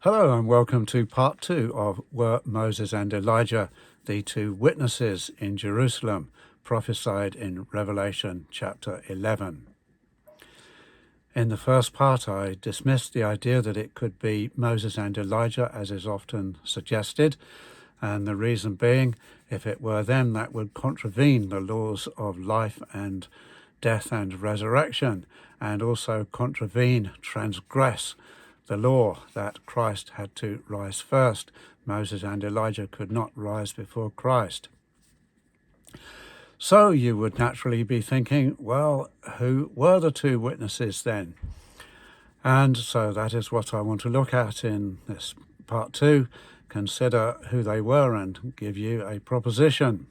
Hello and welcome to part 2 of Were Moses and Elijah the two witnesses in Jerusalem, prophesied in Revelation chapter 11. In the first part I dismissed the idea that it could be Moses and Elijah, as is often suggested, and the reason being, if it were them, that would contravene the laws of life and death and resurrection, and also transgress the law that Christ had to rise first. Moses and Elijah could not rise before Christ. So you would naturally be thinking, well, who were the two witnesses then? And so that is what I want to look at in this part 2, consider who they were and give you a proposition.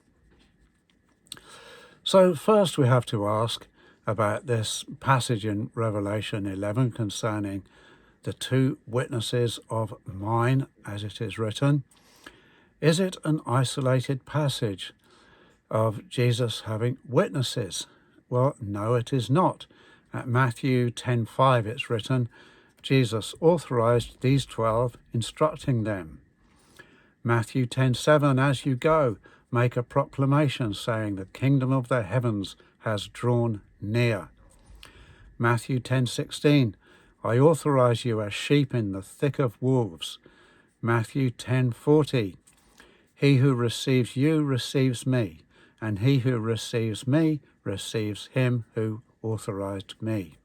So first we have to ask about this passage in Revelation 11 concerning the two witnesses of mine, as it is written. Is it an isolated passage of Jesus having witnesses? Well, no, it is not. At Matthew 10:5 it's written, Jesus authorized these 12, instructing them. Matthew 10:7, as you go, make a proclamation saying the kingdom of the heavens has drawn near. Matthew 10:16, I authorize you as sheep in the thick of wolves. Matthew 10:40, he who receives you receives me, and he who receives me receives him who authorized me.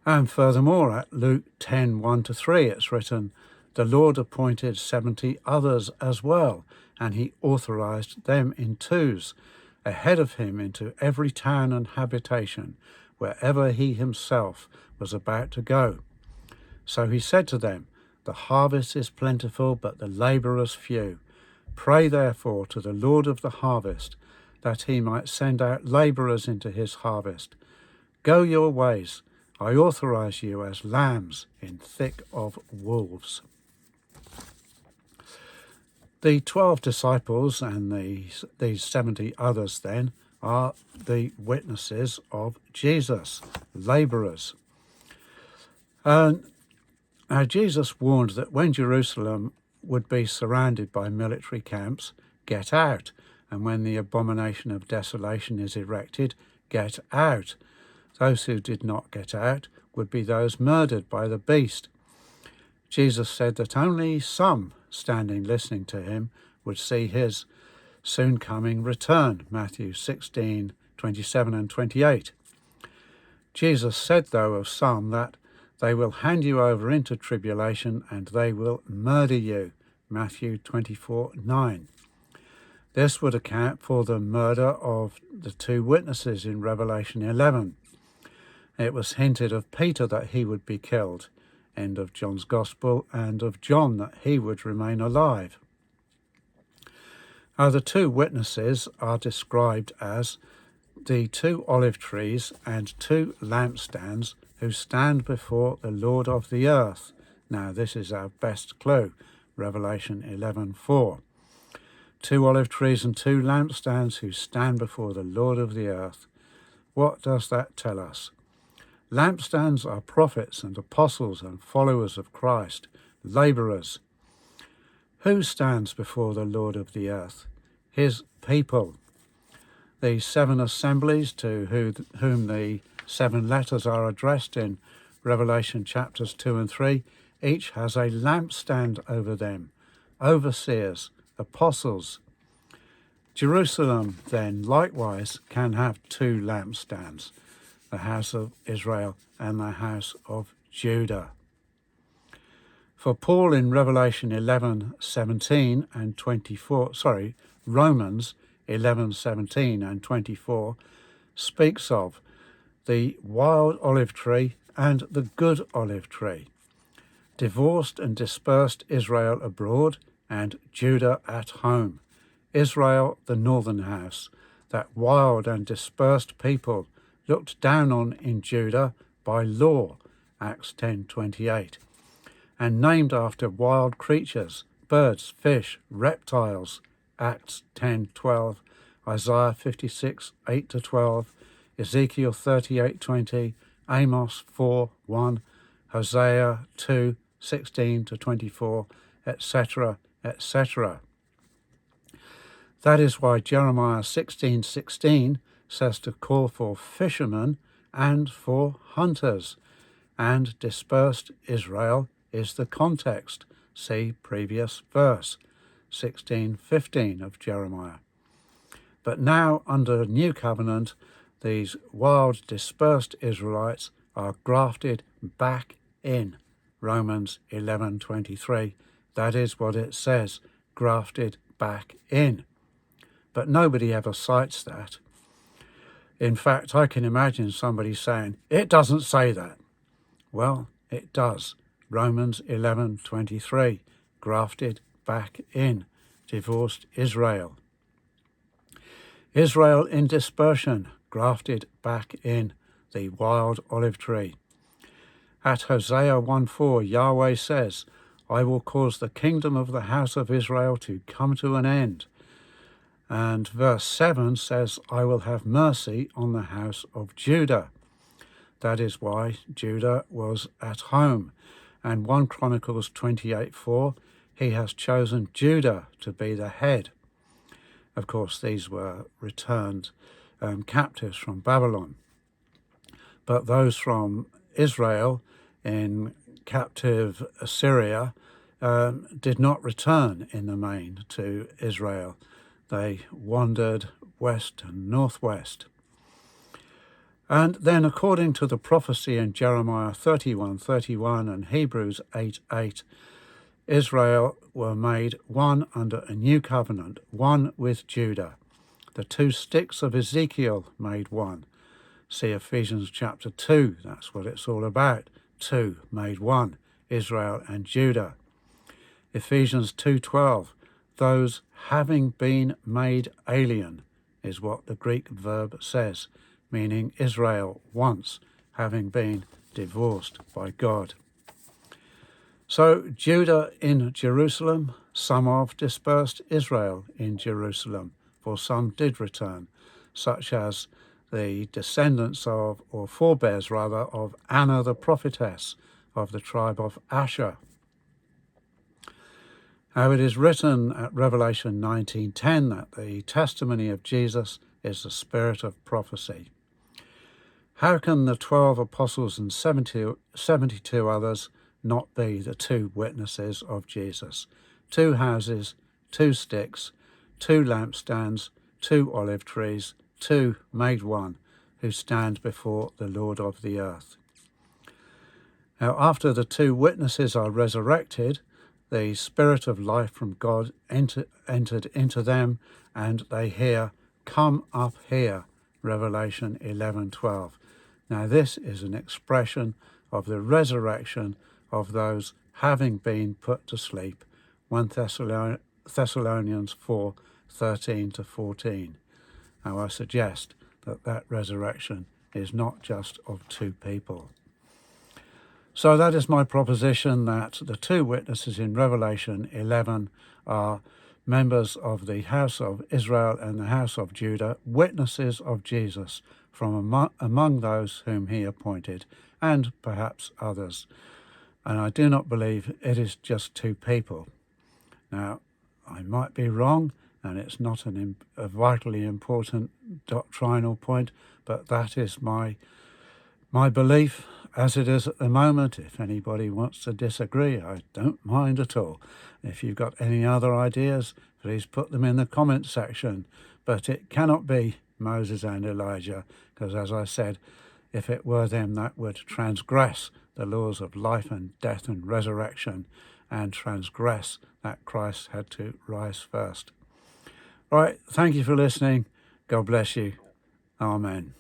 And furthermore, at Luke 10:1-3, it's written, the Lord appointed 70 others as well, and he authorized them in twos, ahead of him into every town and habitation, wherever he himself was about to go. So he said to them, the harvest is plentiful, but the labourers few. Pray therefore to the Lord of the harvest, that he might send out labourers into his harvest. Go your ways, I authorize you as lambs in thick of wolves. The 12 disciples and these 70 others then are the witnesses of Jesus, labourers. Now Jesus warned that when Jerusalem would be surrounded by military camps, get out, and when the abomination of desolation is erected, get out. Those who did not get out would be those murdered by the beast. Jesus said that only some standing listening to him would see his soon coming return, Matthew 16:27 and 28. Jesus said, though, of some that they will hand you over into tribulation and they will murder you, Matthew 24:9. This would account for the murder of the two witnesses in Revelation 11. It was hinted of Peter that he would be killed, end of John's Gospel, and of John that he would remain alive. The two witnesses are described as the two olive trees and two lampstands who stand before the Lord of the earth. Now this is our best clue, Revelation 11:4. Two olive trees and two lampstands who stand before the Lord of the earth. What does that tell us? Lampstands are prophets and apostles and followers of Christ, labourers. Who stands before the Lord of the earth? His people. The 7 assemblies to whom the 7 letters are addressed in Revelation chapters 2 and 3, each has a lampstand over them, overseers, apostles. Jerusalem, then, likewise can have 2 lampstands, the house of Israel and the house of Judah. For Paul in Revelation 11:17 and 24, Romans 11:17 and 24 speaks of the wild olive tree and the good olive tree, divorced and dispersed Israel abroad and Judah at home. Israel, the northern house, that wild and dispersed people looked down on in Judah by law, Acts 10:28, and named after wild creatures, birds, fish, reptiles, Acts 10:12, Isaiah 56:8-12, Ezekiel 38:20, Amos 4:1, Hosea 2, 16 to 24, etc., etc. That is why Jeremiah 16:16 says to call for fishermen and for hunters, and dispersed Israel is the context. See previous verse, 16:15 of Jeremiah. But now, under New Covenant, these wild, dispersed Israelites are grafted back in. Romans 11:23. That is what it says, grafted back in. But nobody ever cites that. In fact, I can imagine somebody saying, it doesn't say that. Well, it does. Romans 11:23, grafted back in, divorced Israel. Israel in dispersion, grafted back in, the wild olive tree. At Hosea 1:4, Yahweh says, I will cause the kingdom of the house of Israel to come to an end. And verse 7 says, I will have mercy on the house of Judah. That is why Judah was at home. And 1 Chronicles 28:4, he has chosen Judah to be the head. Of course, these were returned captives from Babylon. But those from Israel in captive Assyria did not return in the main to Israel. They wandered west and northwest. And then, according to the prophecy in Jeremiah 31:31 and Hebrews 8:8, Israel were made one under a new covenant, one with Judah. The two sticks of Ezekiel made one. See Ephesians chapter 2, that's what it's all about. Two made one, Israel and Judah. Ephesians 2:12, those having been made alien is what the Greek verb says, meaning Israel once having been divorced by God. So Judah in Jerusalem, some of dispersed Israel in Jerusalem, for some did return, such as the descendants of, or forebears rather, of Anna the prophetess of the tribe of Asher. How it is written at Revelation 19:10 that the testimony of Jesus is the spirit of prophecy. How can the 12 apostles and 72 others not be the two witnesses of Jesus? Two houses, two sticks, two lampstands, two olive trees, two made one, who stand before the Lord of the earth. Now, after the two witnesses are resurrected, the spirit of life from God entered into them, and they hear, "Come up here," Revelation 11:12. Now, this is an expression of the resurrection of those having been put to sleep, 1 Thessalonians 4:13 to 14. Now, I suggest that that resurrection is not just of two people. So that is my proposition, that the two witnesses in Revelation 11 are members of the house of Israel and the house of Judah, witnesses of Jesus from among those whom he appointed, and perhaps others. And I do not believe it is just two people. Now, I might be wrong, and it's not a vitally important doctrinal point, but that is my belief as it is at the moment. If anybody wants to disagree, I don't mind at all. If you've got any other ideas, please put them in the comment section. But it cannot be Moses and Elijah, because as I said, if it were them, that would transgress the laws of life and death and resurrection, and transgress that Christ had to rise first. All right, thank you for listening. God bless you. Amen.